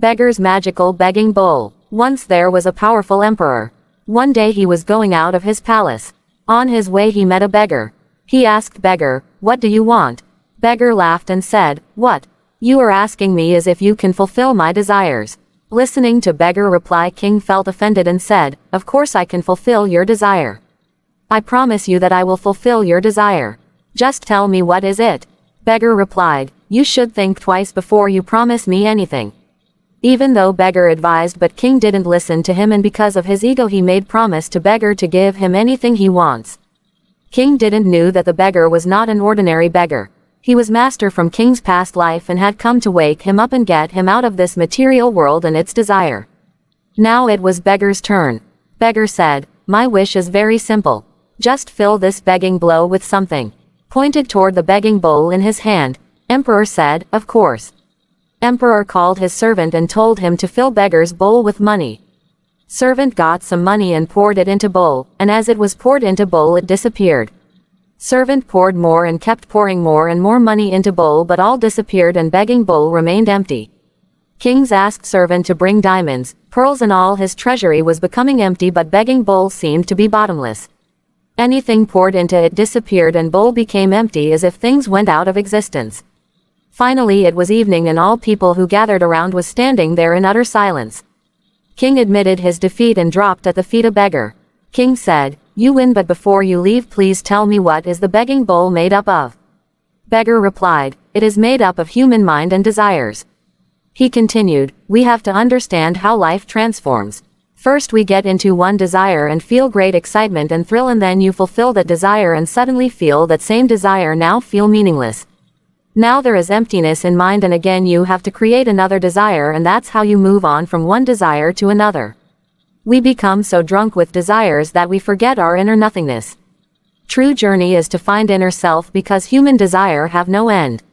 Beggar's magical begging bowl. Once there was a powerful emperor. One day he was going out of his palace. On his way he met a beggar. He asked Beggar, "What do you want?" Beggar laughed and said, "What? You are asking me as if you can fulfill my desires." Listening to Beggar reply, King felt offended and said, "Of course I can fulfill your desire. I promise you that I will fulfill your desire. Just tell me what is it." Beggar replied, "You should think twice before you promise me anything." Even though Beggar advised, but King didn't listen to him, and because of his ego he made promise to Beggar to give him anything he wants. King didn't knew that the beggar was not an ordinary beggar. He was master from King's past life and had come to wake him up and get him out of this material world and its desire. Now it was Beggar's turn. Beggar said, "My wish is very simple. Just fill this begging bowl with something." Pointed toward the begging bowl in his hand. Emperor said, "Of course." Emperor called his servant and told him to fill Beggar's bowl with money. Servant got some money and poured it into bowl, and as it was poured into bowl it disappeared. Servant poured more and kept pouring more and more money into bowl, but all disappeared and begging bowl remained empty. Kings asked servant to bring diamonds, pearls, and all his treasury was becoming empty, but begging bowl seemed to be bottomless. Anything poured into it disappeared and bowl became empty as if things went out of existence. Finally it was evening and all people who gathered around was standing there in utter silence. King admitted his defeat and dropped at the feet of Beggar. King said, "You win, but before you leave please tell me what is the begging bowl made up of?" Beggar replied, "It is made up of human mind and desires." He continued, "We have to understand how life transforms. First we get into one desire and feel great excitement and thrill, and then you fulfill that desire and suddenly feel that same desire now feel meaningless. Now there is emptiness in mind, and again you have to create another desire, and that's how you move on from one desire to another. We become so drunk with desires that we forget our inner nothingness. True journey is to find inner self, because human desire have no end.